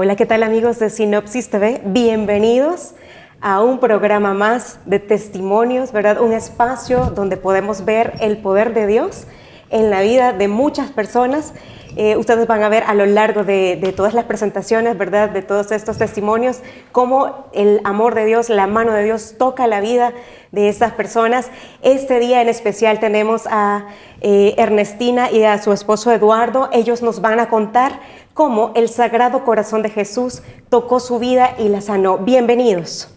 Hola, ¿qué tal amigos de Sinopsis TV? Bienvenidos a un programa más de testimonios, ¿verdad? Un espacio donde podemos ver el poder de Dios en la vida de muchas personas. Ustedes van a ver a lo largo de todas las presentaciones, ¿verdad? De todos estos testimonios, cómo el amor de Dios, la mano de Dios toca la vida de estas personas. Este día en especial tenemos a Ernestina y a su esposo Eduardo. Ellos nos van a contar cómo el Sagrado Corazón de Jesús tocó su vida y la sanó. Bienvenidos.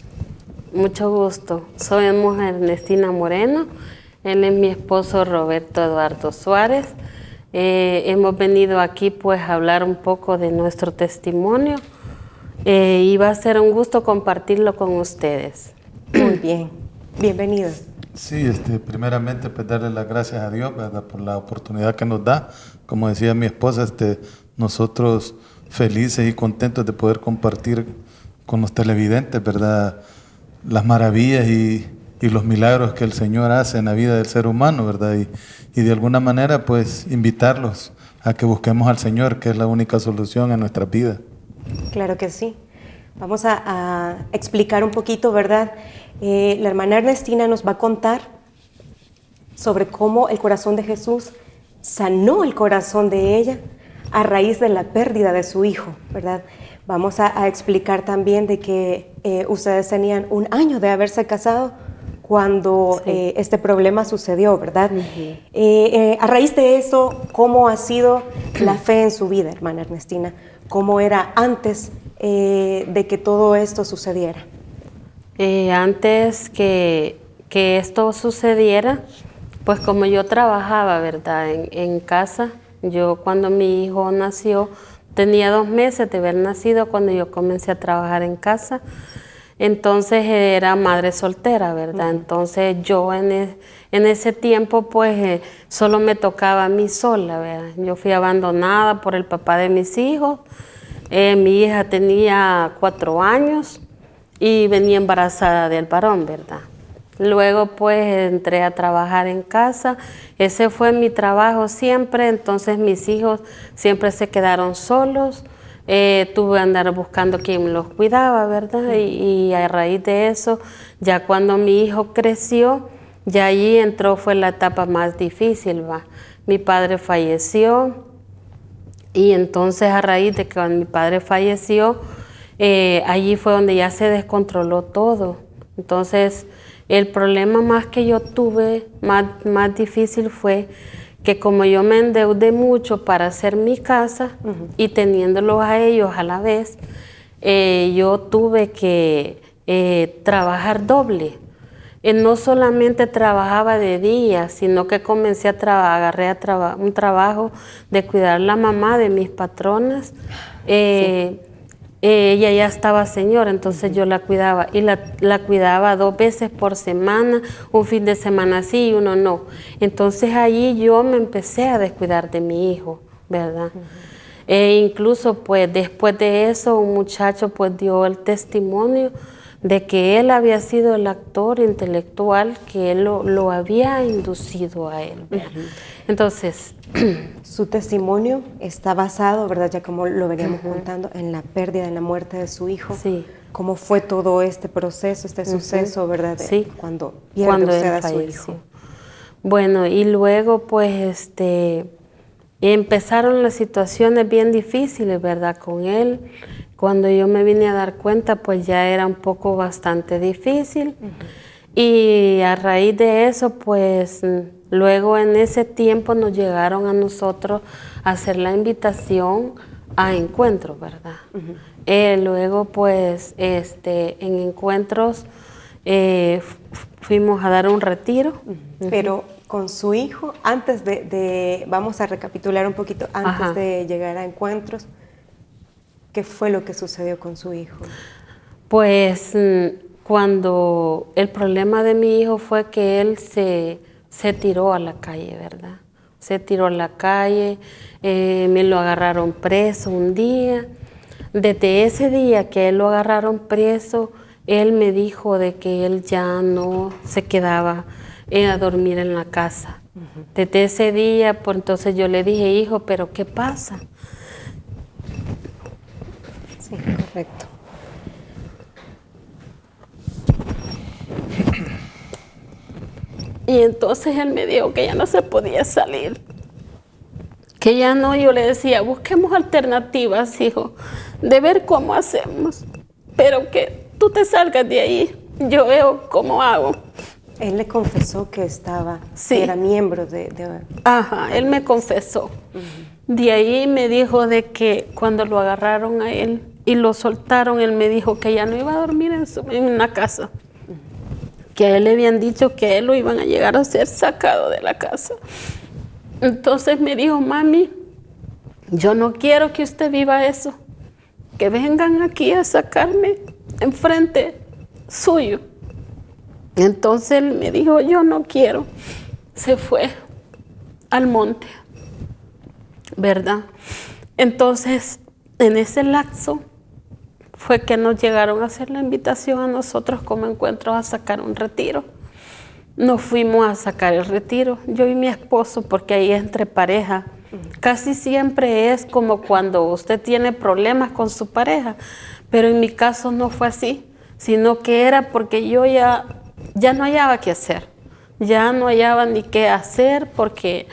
Mucho gusto. Soy Ernestina Moreno. Él es mi esposo Roberto Eduardo Suárez. Hemos venido aquí pues a hablar un poco de nuestro testimonio y va a ser un gusto compartirlo con ustedes. Muy bien. Bienvenido. Sí, primeramente pues darle las gracias a Dios, ¿verdad? Por la oportunidad que nos da. Como decía mi esposa, nosotros felices y contentos de poder compartir con los televidentes, ¿verdad? Las maravillas y los milagros que el Señor hace en la vida del ser humano, ¿verdad? Y de alguna manera pues invitarlos a que busquemos al Señor, que es la única solución en nuestra vida. Claro que sí. Vamos a explicar un poquito, ¿verdad? La hermana Ernestina nos va a contar sobre cómo el corazón de Jesús sanó el corazón de ella a raíz de la pérdida de su hijo, ¿verdad? Vamos a explicar también de que ustedes tenían 1 año de haberse casado cuando sí, este problema sucedió, ¿verdad? Uh-huh. A raíz de eso, ¿cómo ha sido la fe en su vida, hermana Ernestina? ¿Cómo era antes de que todo esto sucediera? Antes que esto sucediera, pues como yo trabajaba, ¿verdad? En casa, yo cuando mi hijo nació, tenía 2 meses de haber nacido cuando yo comencé a trabajar en casa. Entonces era madre soltera, ¿verdad? Entonces yo en ese tiempo pues solo me tocaba a mí sola, ¿verdad? Yo fui abandonada por el papá de mis hijos. Mi hija tenía 4 años y venía embarazada del varón, ¿verdad? Luego pues entré a trabajar en casa. Ese fue mi trabajo siempre, entonces mis hijos siempre se quedaron solos. Tuve que andar buscando quien los cuidaba, ¿verdad? Y a raíz de eso, ya cuando mi hijo creció, ya allí fue la etapa más difícil, ¿va? Mi padre falleció y entonces a raíz de que cuando mi padre falleció, allí fue donde ya se descontroló todo. Entonces el problema más que yo tuve, más difícil fue que como yo me endeudé mucho para hacer mi casa y teniéndolos a ellos a la vez, yo tuve que trabajar doble. No solamente trabajaba de día, sino que comencé agarré un trabajo de cuidar la mamá de mis patronas. Sí. Ella ya estaba señora, entonces yo la cuidaba y la cuidaba 2 veces por semana, un fin de semana sí y uno no. Entonces allí yo me empecé a descuidar de mi hijo, ¿verdad? Incluso pues después de eso un muchacho pues dio el testimonio de que él había sido el actor intelectual, que él lo había inducido a él, ¿verdad? Entonces su testimonio está basado, ¿verdad? Ya como lo veníamos contando, en la pérdida, en la muerte de su hijo. Sí. ¿Cómo fue todo este proceso, este suceso, verdad? Sí. Cuando pierde usted a su hijo. Bueno, y luego pues empezaron las situaciones bien difíciles, ¿verdad? Con él. Cuando yo me vine a dar cuenta, pues ya era un poco bastante difícil. Y a raíz de eso, pues luego en ese tiempo nos llegaron a nosotros a hacer la invitación a encuentros, ¿verdad? Luego pues en encuentros fuimos a dar un retiro. Pero con su hijo, antes vamos a recapitular un poquito, antes de llegar a encuentros, ¿qué fue lo que sucedió con su hijo? Pues cuando el problema de mi hijo fue que él se tiró a la calle, ¿verdad? Se tiró a la calle, me lo agarraron preso un día. Desde ese día que él lo agarraron preso, él me dijo de que él ya no se quedaba a dormir en la casa. Desde ese día, pues entonces yo le dije, hijo, ¿pero qué pasa? Sí, correcto. Y entonces él me dijo que ya no se podía salir. Que ya no, yo le decía, busquemos alternativas, hijo, de ver cómo hacemos. Pero que tú te salgas de ahí, yo veo cómo hago. Él le confesó que estaba, Sí. que era miembro de... Ajá, él me confesó. De ahí me dijo de que cuando lo agarraron a él y lo soltaron, él me dijo que ya no iba a dormir en una casa. Que a él le habían dicho que a él lo iban a llegar a ser sacado de la casa. Entonces me dijo, mami, yo no quiero que usted viva eso. Que vengan aquí a sacarme enfrente suyo. Entonces él me dijo, yo no quiero. Se fue al monte, ¿verdad? Entonces, en ese lapso fue que nos llegaron a hacer la invitación a nosotros como encuentros a sacar un retiro. Nos fuimos a sacar el retiro, yo y mi esposo, porque ahí entre pareja. Casi siempre es como cuando usted tiene problemas con su pareja, pero en mi caso no fue así, sino que era porque yo ya no hallaba qué hacer, ya no hallaba ni qué hacer porque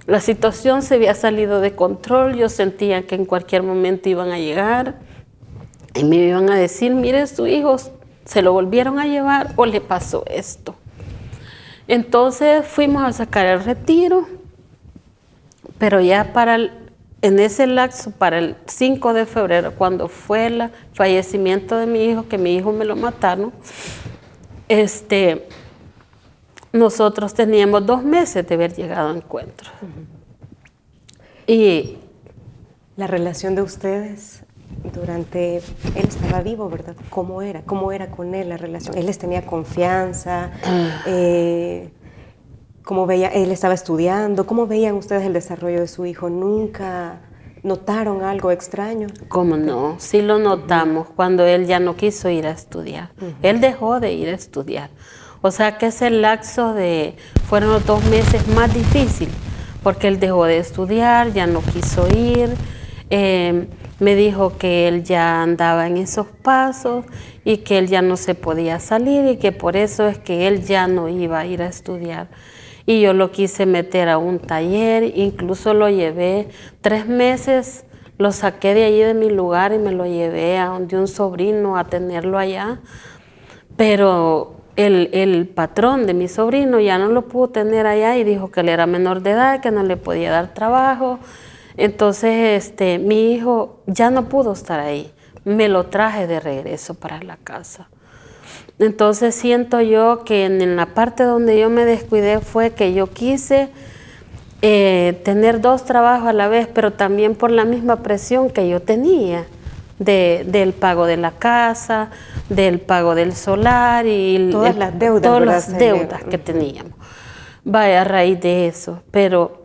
la situación se había salido de control, yo sentía que en cualquier momento iban a llegar y me iban a decir, mire, su hijo se lo volvieron a llevar o le pasó esto. Entonces fuimos a sacar el retiro, pero ya en ese lapso, para el 5 de febrero, cuando fue el fallecimiento de mi hijo, que mi hijo me lo mataron, nosotros teníamos 2 meses de haber llegado a encuentros. Y La relación de ustedes durante... Él estaba vivo, ¿verdad? ¿Cómo era? ¿Cómo era con él la relación? ¿Él les tenía confianza? ¿Cómo veía? ¿Él estaba estudiando? ¿Cómo veían ustedes el desarrollo de su hijo? ¿Nunca notaron algo extraño? ¿cómo no? Sí lo notamos cuando él ya no quiso ir a estudiar. Él dejó de ir a estudiar. O sea que ese lapso fueron los 2 meses más difíciles, porque él dejó de estudiar, ya no quiso ir. Me dijo que él ya andaba en esos pasos y que él ya no se podía salir y que por eso es que él ya no iba a ir a estudiar. Y yo lo quise meter a un taller, incluso lo llevé 3 meses, lo saqué de allí de mi lugar y me lo llevé a donde un sobrino a tenerlo allá. Pero el patrón de mi sobrino ya no lo pudo tener allá y dijo que él era menor de edad, que no le podía dar trabajo. Entonces mi hijo ya no pudo estar ahí. Me lo traje de regreso para la casa. Entonces siento yo que en la parte donde yo me descuidé fue que yo quise tener 2 trabajos a la vez, pero también por la misma presión que yo tenía del pago de la casa, del pago del solar y Todas las deudas, todas ¿verdad? las deudas que teníamos. Vaya, a raíz de eso. Pero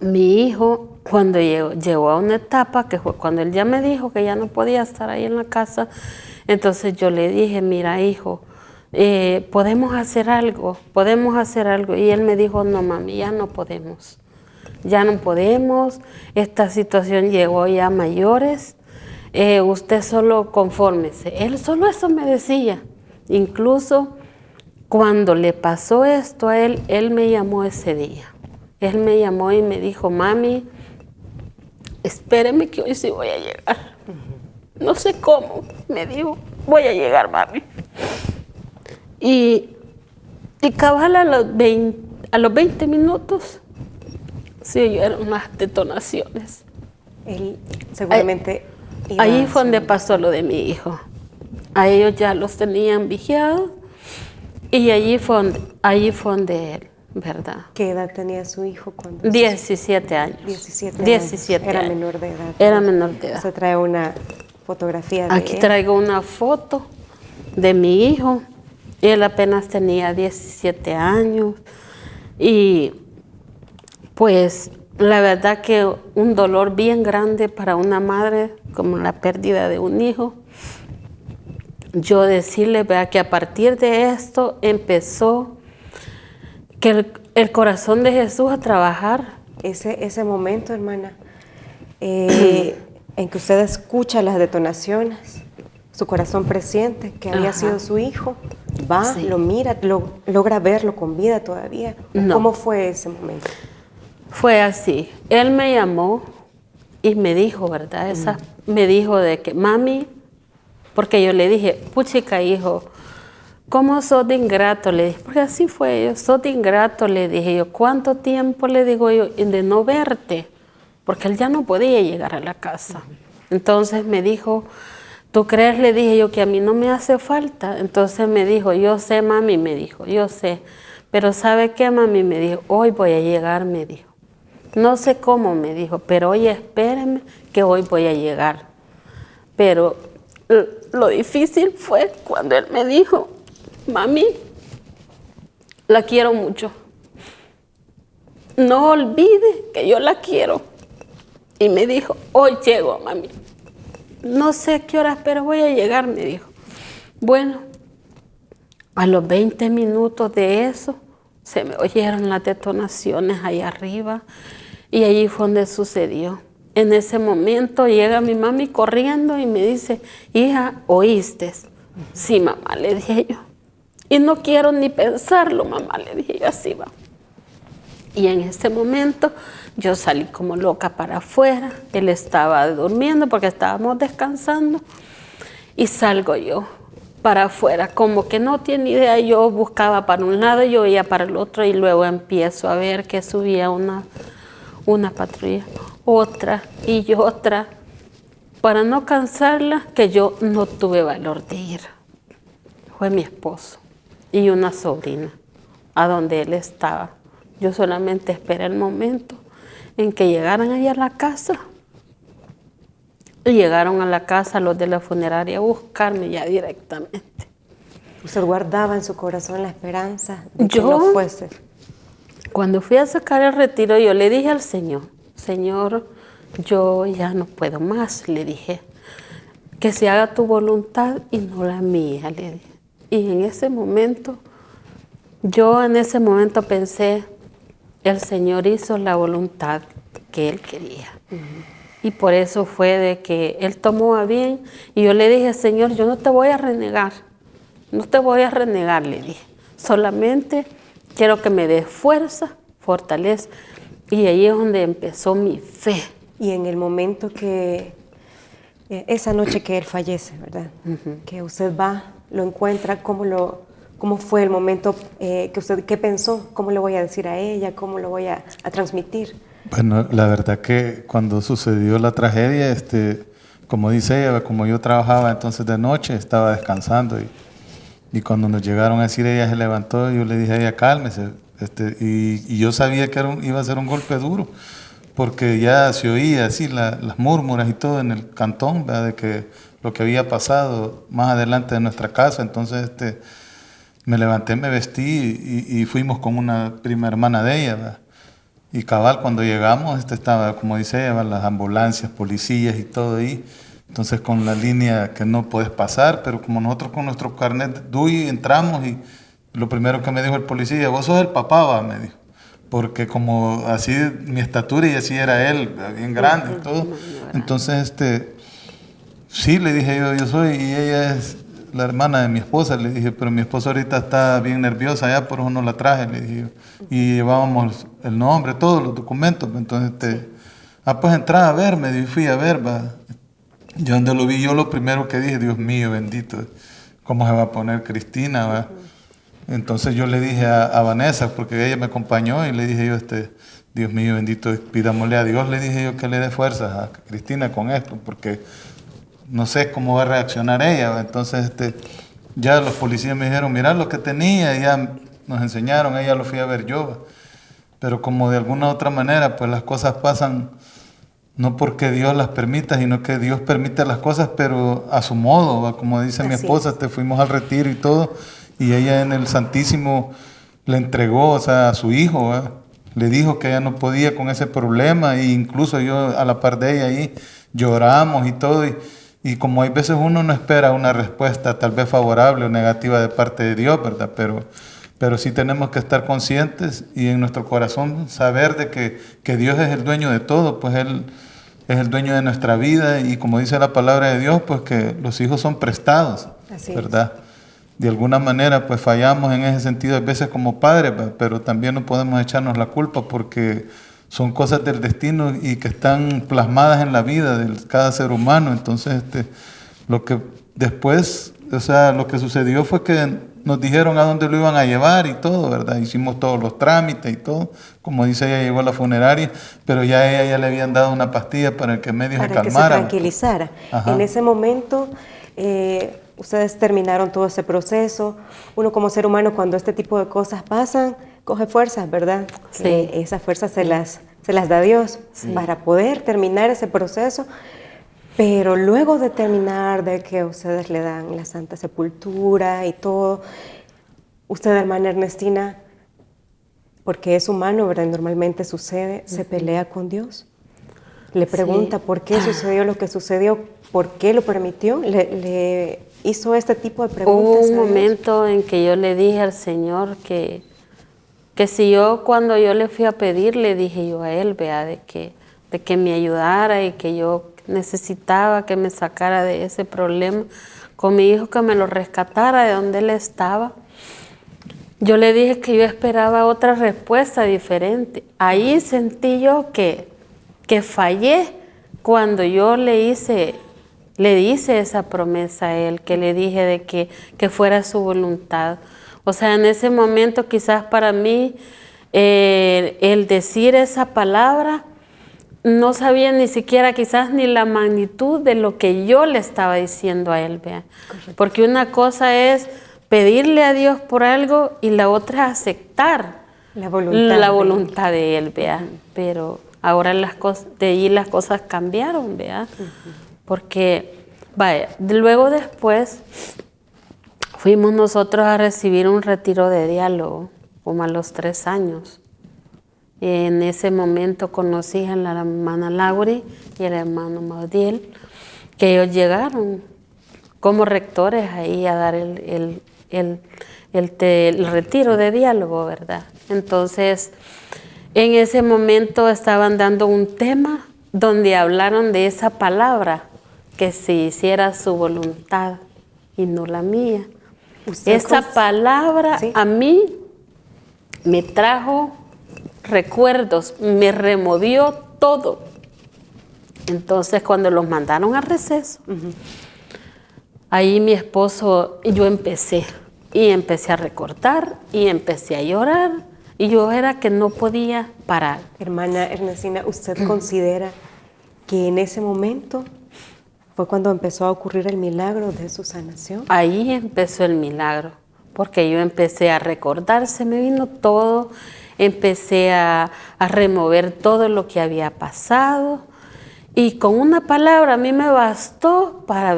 mi hijo, cuando llegó a una etapa, que fue cuando él ya me dijo que ya no podía estar ahí en la casa, entonces yo le dije, mira hijo, podemos hacer algo. Y él me dijo, no mami, ya no podemos, esta situación llegó ya a mayores, usted solo confórmese. Él solo eso me decía. Incluso cuando le pasó esto a él, él me llamó ese día. Él me llamó y me dijo, mami, espéreme que hoy sí voy a llegar. No sé cómo, me dijo, voy a llegar, mami. Y cabal a los 20 minutos se oyeron las detonaciones. Él seguramente... Ahí fue donde pasó lo de mi hijo. A ellos ya los tenían vigiados y allí fue donde él, ¿verdad? ¿Qué edad tenía su hijo cuando... 17 años. 17 Era años. Menor de edad. Era menor de edad. Se trae una fotografía de Aquí él. traigo una foto de mi hijo. Él apenas tenía 17 años. Y pues la verdad que un dolor bien grande para una madre, como la pérdida de un hijo. Yo decirle, vea, que a partir de esto empezó que el corazón de Jesús a trabajar. Ese momento, hermana, en que usted escucha las detonaciones, su corazón presiente que había Ajá. sido su hijo, va, Sí. lo mira, logra verlo con vida todavía. No. ¿Cómo fue ese momento? Fue así. Él me llamó y me dijo, ¿verdad? Me dijo de que, mami, porque yo le dije, puchica, hijo, ¿cómo sos de ingrato? Le dije, porque así fue, yo sos de ingrato, le dije yo, ¿cuánto tiempo, le digo yo, de no verte? Porque él ya no podía llegar a la casa. Entonces me dijo, ¿tú crees? Le dije yo que a mí no me hace falta. Entonces me dijo, yo sé, mami, me dijo, yo sé. Pero ¿sabe qué, mami? Me dijo, hoy voy a llegar, me dijo. No sé cómo, me dijo, pero oye, espéreme que hoy voy a llegar. Pero lo difícil fue cuando él me dijo, mami, la quiero mucho. No olvide que yo la quiero. Y me dijo, hoy llego, mami. No sé a qué horas, pero voy a llegar, me dijo. Bueno, a los 20 minutos de eso, se me oyeron las detonaciones ahí arriba y allí fue donde sucedió. En ese momento llega mi mami corriendo y me dice, hija, ¿oíste? Sí, mamá, le dije yo. Y no quiero ni pensarlo, mamá, le dije yo, así va. Y en ese momento yo salí como loca para afuera. Él estaba durmiendo porque estábamos descansando. Y salgo yo para afuera, como que no tiene idea. Yo buscaba para un lado, yo veía para el otro y luego empiezo a ver que subía una patrulla, otra y otra. Para no cansarla, que yo no tuve valor de ir. Fue mi esposo y una sobrina a donde él estaba. Yo solamente esperé el momento en que llegaran allá a la casa. Y llegaron a la casa los de la funeraria a buscarme ya directamente. ¿Usted guardaba en su corazón la esperanza de que Yo, no fuese? cuando fui a sacar el retiro, yo le dije al Señor, Señor, yo ya no puedo más, le dije, que se haga tu voluntad y no la mía, le dije. Y en ese momento, yo en ese momento pensé, el Señor hizo la voluntad que Él quería. Y por eso fue de que Él tomó a bien. Y yo le dije, Señor, yo no te voy a renegar. No te voy a renegar, le dije. Solamente quiero que me des fuerza, fortaleza. Y ahí es donde empezó mi fe. Y en el momento que, esa noche que él fallece, ¿verdad? Que usted va, lo encuentra, ¿cómo fue el momento que usted, qué pensó? ¿Cómo le voy a decir a ella? ¿Cómo lo voy a transmitir? Bueno, la verdad que cuando sucedió la tragedia, como dice ella, como yo trabajaba entonces de noche, estaba descansando y cuando nos llegaron a decir, ella se levantó, yo le dije a ella, cálmese, y yo sabía que iba a ser un golpe duro, porque ya se oía así las murmuras y todo en el cantón, ¿verdad? De que lo que había pasado más adelante de nuestra casa. Entonces me levanté, me vestí y fuimos con una prima hermana de ella, ¿verdad? Y cabal, cuando llegamos, estaba, como dice ella, las ambulancias, policías y todo ahí. Entonces, con la línea que no puedes pasar, pero como nosotros con nuestro carnet DUI entramos y lo primero que me dijo el policía, vos sos el papá, va, me dijo. Porque como así mi estatura y así era él, bien grande y todo. Entonces, sí, le dije yo soy, y ella es la hermana de mi esposa, le dije, pero mi esposa ahorita está bien nerviosa ya, por eso no la traje, le dije yo. Y llevábamos el nombre, todos los documentos. Entonces, pues entraba a ver, me fui a ver, va. Yo donde lo vi, yo lo primero que dije, Dios mío, bendito, ¿cómo se va a poner Cristina, va? Entonces yo le dije a Vanessa, porque ella me acompañó, y le dije yo, Dios mío, bendito, pidámosle a Dios, le dije yo que le dé fuerzas a Cristina con esto, porque no sé cómo va a reaccionar ella, ¿va? Entonces, ya los policías me dijeron, mira lo que tenía, y ya nos enseñaron, ella lo fui a ver yo, ¿va? Pero como de alguna u otra manera, pues las cosas pasan, no porque Dios las permita, sino que Dios permite las cosas, pero a su modo, ¿va? Como dice mi esposa, fuimos al retiro y todo, y ella en el Santísimo le entregó, o sea, a su hijo, ¿va? Le dijo que ella no podía con ese problema, e incluso yo a la par de ella ahí lloramos y todo, y como hay veces uno no espera una respuesta tal vez favorable o negativa de parte de Dios, ¿verdad? Pero sí tenemos que estar conscientes y en nuestro corazón saber de que Dios es el dueño de todo, pues Él es el dueño de nuestra vida y como dice la palabra de Dios, pues que los hijos son prestados, ¿verdad? De alguna manera pues fallamos en ese sentido a veces como padres, pero también no podemos echarnos la culpa porque son cosas del destino y que están plasmadas en la vida de cada ser humano. Entonces lo que después, o sea, lo que sucedió fue que nos dijeron a dónde lo iban a llevar y todo, ¿verdad? Hicimos todos los trámites y todo. Como dice, ella llegó a la funeraria, pero ya a ella ya le habían dado una pastilla para que medio se calmara. Para que se tranquilizara. En ese momento, ustedes terminaron todo ese proceso. Uno como ser humano, cuando este tipo de cosas pasan, coge fuerzas, ¿verdad? Sí. Esas fuerzas se las da Dios para poder terminar ese proceso. Pero luego de terminar, de que ustedes le dan la Santa Sepultura y todo, usted, hermana Ernestina, porque es humano, ¿verdad? Normalmente sucede, se pelea con Dios. Le pregunta por qué sucedió lo que sucedió, por qué lo permitió. Le hizo este tipo de preguntas. Hubo un momento en que yo le dije al Señor que si yo, cuando yo le fui a pedir, le dije yo a Él, vea, de que me ayudara y que yo necesitaba que me sacara de ese problema con mi hijo, que me lo rescatara de donde él estaba. Yo le dije que yo esperaba otra respuesta diferente. Ahí sentí yo que fallé cuando yo le hice esa promesa a él, que le dije de que fuera su voluntad. O sea, en ese momento quizás para mí el decir esa palabra, no sabía ni siquiera quizás ni la magnitud de lo que yo le estaba diciendo a él, vea. Porque una cosa es pedirle a Dios por algo y la otra es aceptar la voluntad de él, vea. Pero ahora de ahí las cosas cambiaron, vea. Porque, vaya, luego después fuimos nosotros a recibir un retiro de diálogo, como a los 3 años. En ese momento conocí a la hermana Lauri y al hermano Maudiel, que ellos llegaron como rectores ahí a dar el retiro de diálogo, ¿verdad? Entonces, en ese momento estaban dando un tema donde hablaron de esa palabra, que se hiciera su voluntad y no la mía. Esa palabra a mí me trajo recuerdos, me removió todo. Entonces, cuando los mandaron a receso, ahí mi esposo y yo empecé a recortar y empecé a llorar y yo era que no podía parar. Hermana Ernestina, ¿usted considera que en ese momento fue cuando empezó a ocurrir el milagro de su sanación? Ahí empezó el milagro, porque yo empecé a recordar, se me vino todo. Empecé a remover todo lo que había pasado y con una palabra a mí me bastó para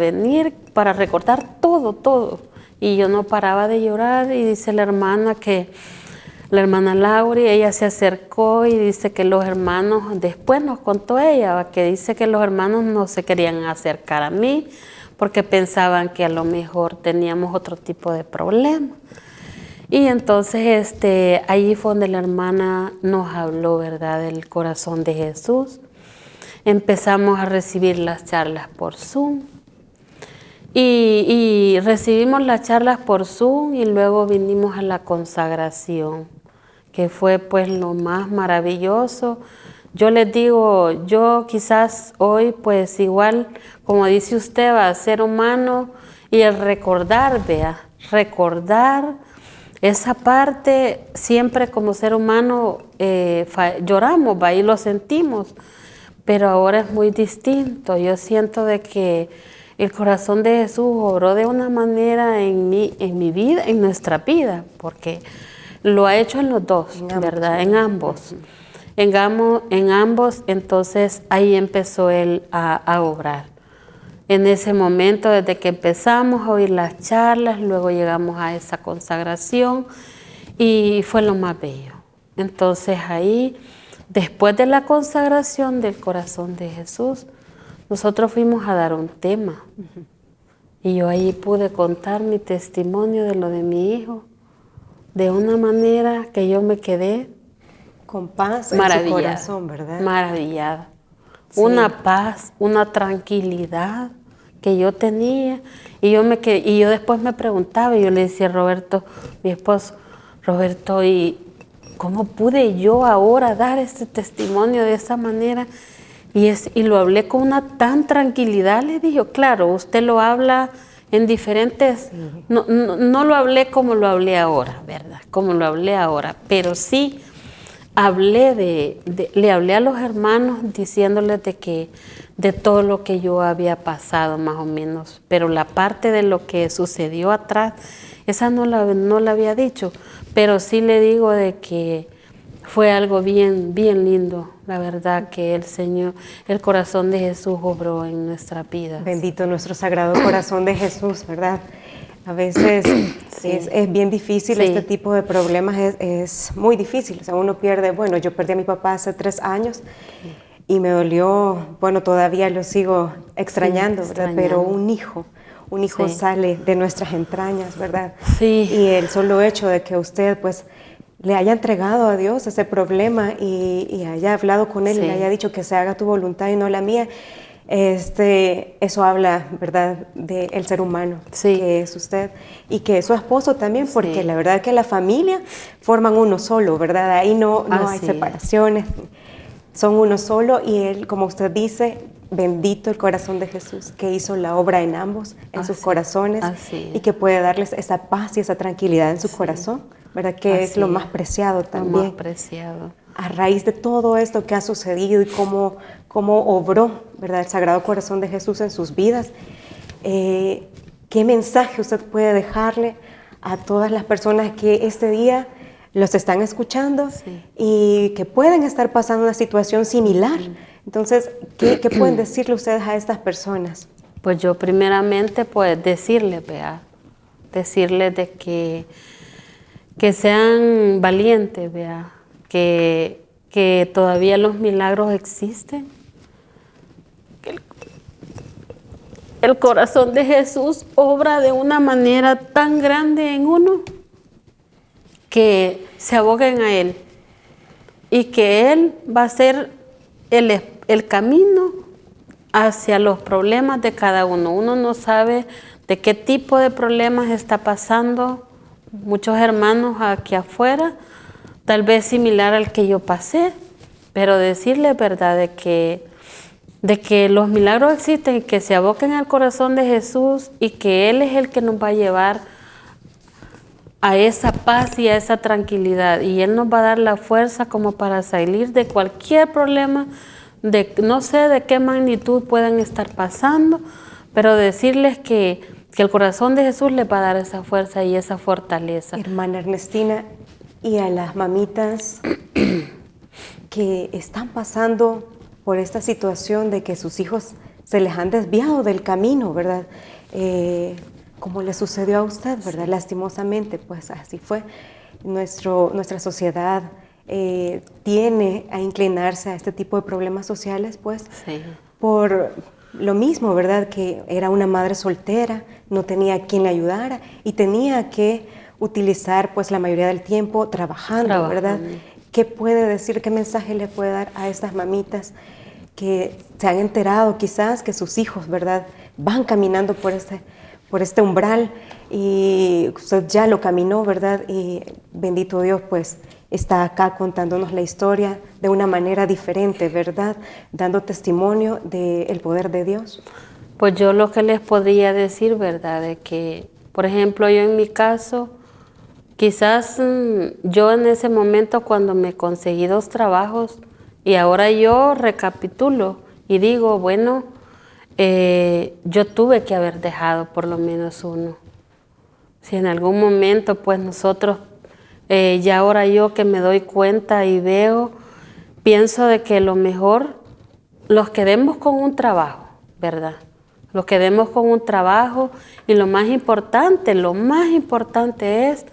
recordar todo. Y yo no paraba de llorar y dice la hermana Lauri, ella se acercó y dice que los hermanos, después nos contó ella, que dice que los hermanos no se querían acercar a mí porque pensaban que a lo mejor teníamos otro tipo de problema. Y entonces ahí fue donde la hermana nos habló, ¿verdad?, del corazón de Jesús. Empezamos a recibir las charlas por Zoom. Y recibimos las charlas por Zoom y luego vinimos a la consagración, que fue pues lo más maravilloso. Yo les digo, yo quizás hoy pues igual, como dice usted, va a ser humano y el recordar, recordar esa parte, siempre como ser humano lloramos, y lo sentimos, pero ahora es muy distinto. Yo siento de que el corazón de Jesús obró de una manera en mi vida, en nuestra vida, porque lo ha hecho en los dos, ¿verdad? En ambos. En ambos, entonces ahí empezó Él a obrar. En ese momento, desde que empezamos a oír las charlas, luego llegamos a esa consagración y fue lo más bello. Entonces ahí, después de la consagración del corazón de Jesús, nosotros fuimos a dar un tema. Y yo ahí pude contar mi testimonio de lo de mi hijo, de una manera que yo me quedé con paz en su corazón, ¿verdad? Maravillada. una paz, una tranquilidad que yo tenía. Y yo después me preguntaba, y yo le decía a Roberto, mi esposo, Roberto, ¿y cómo pude yo ahora dar este testimonio de esa manera? Y lo hablé con una tan tranquilidad, le dije, claro, usted lo habla en diferentes, no lo hablé como lo hablé ahora, ¿verdad? Como lo hablé ahora, pero sí le hablé a los hermanos diciéndoles de todo lo que yo había pasado más o menos, pero la parte de lo que sucedió atrás, esa no la había dicho, pero sí le digo de que fue algo bien, bien lindo, la verdad que el Señor, el corazón de Jesús obró en nuestras vidas. Bendito nuestro Sagrado Corazón de Jesús, ¿verdad? A veces Sí. es bien difícil, Sí. este tipo de problemas es muy difícil. O sea, uno pierde, bueno, yo perdí a mi papá hace 3 años y me dolió, bueno, todavía lo sigo extrañando, Sí, ¿verdad? extrañando. Pero un hijo Sí. sale de nuestras entrañas, ¿verdad? Sí. Y el solo hecho de que usted, pues, le haya entregado a Dios ese problema y haya hablado con Él y Sí. le haya dicho que se haga tu voluntad y no la mía, eso habla, ¿verdad?, del ser humano, Sí. que es usted y que es su esposo también, porque Sí. la verdad que la familia forman uno solo, ¿verdad? Ahí no hay Así es. separaciones, son uno solo y Él, como usted dice, bendito el corazón de Jesús, que hizo la obra en ambos, en sus Así- corazones así y es. que puede darles esa paz y esa tranquilidad en su corazón, ¿verdad? Que es Así lo es. más preciado Lo también. más preciado. A raíz de todo esto que ha sucedido y cómo obró, ¿verdad?, el Sagrado Corazón de Jesús en sus vidas, ¿qué mensaje usted puede dejarle a todas las personas que este día los están escuchando Sí. y que pueden estar pasando una situación similar? Entonces, ¿qué pueden decirle ustedes a estas personas? Pues yo primeramente, pues decirles de que sean valientes, vea, que todavía los milagros existen. El corazón de Jesús obra de una manera tan grande en uno que se aboguen a Él y que Él va a ser el camino hacia los problemas de cada uno. Uno no sabe de qué tipo de problemas está pasando muchos hermanos aquí afuera, tal vez similar al que yo pasé, pero decirles, verdad, de que los milagros existen, que se aboquen al corazón de Jesús y que Él es el que nos va a llevar a esa paz y a esa tranquilidad, y Él nos va a dar la fuerza como para salir de cualquier problema, no sé de qué magnitud puedan estar pasando, pero decirles que el corazón de Jesús les va a dar esa fuerza y esa fortaleza. Hermana Ernestina, y a las mamitas que están pasando por esta situación de que sus hijos se les han desviado del camino, ¿verdad? Como le sucedió a usted, ¿verdad? Sí. Lastimosamente, pues así fue. Nuestra sociedad tiene a inclinarse a este tipo de problemas sociales, pues, Sí. por lo mismo, ¿verdad? Que era una madre soltera, no tenía quien le ayudara y tenía que utilizar, pues, la mayoría del tiempo trabajando, ¿verdad? ¿Qué puede decir, qué mensaje le puede dar a estas mamitas que se han enterado quizás que sus hijos, ¿verdad?, van caminando por este umbral y usted ya lo caminó, ¿verdad? Y bendito Dios, pues está acá contándonos la historia de una manera diferente, ¿verdad? Dando testimonio del poder de Dios. Pues yo lo que les podría decir, ¿verdad? De que, por ejemplo, yo en mi caso, quizás yo en ese momento cuando me conseguí 2 trabajos y ahora yo recapitulo y digo, bueno, yo tuve que haber dejado por lo menos uno. Si en algún momento, pues nosotros, ya ahora yo que me doy cuenta y veo, pienso de que lo mejor, los quedemos con un trabajo, ¿verdad? Los quedemos con un trabajo y lo más importante es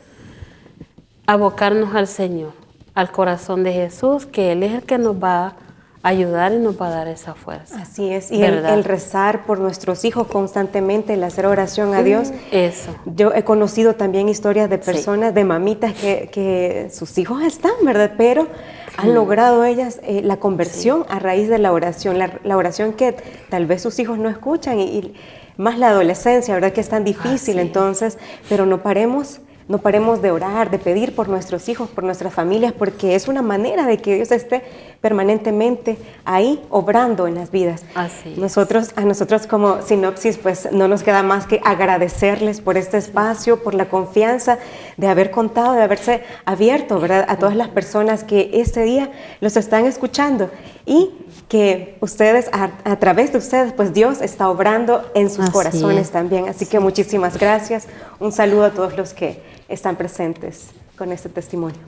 abocarnos al Señor, al corazón de Jesús, que Él es el que nos va ayudar y nos va a dar esa fuerza. Así es, y el rezar por nuestros hijos constantemente, el hacer oración a Dios. Eso. Yo he conocido también historias de personas, de mamitas que sus hijos están, ¿verdad? Pero han logrado ellas la conversión a raíz de la oración oración que tal vez sus hijos no escuchan y más la adolescencia, ¿verdad? Que es tan difícil, entonces, pero no paremos de orar, de pedir por nuestros hijos, por nuestras familias, porque es una manera de que Dios esté permanentemente ahí obrando en las vidas. Así a nosotros como Sinopsis, pues no nos queda más que agradecerles por este espacio, por la confianza de haber contado, de haberse abierto, ¿verdad? A todas las personas que este día los están escuchando y que ustedes, a través de ustedes, pues Dios está obrando en sus corazones también. Así que muchísimas gracias. Un saludo a todos los que están presentes con este testimonio.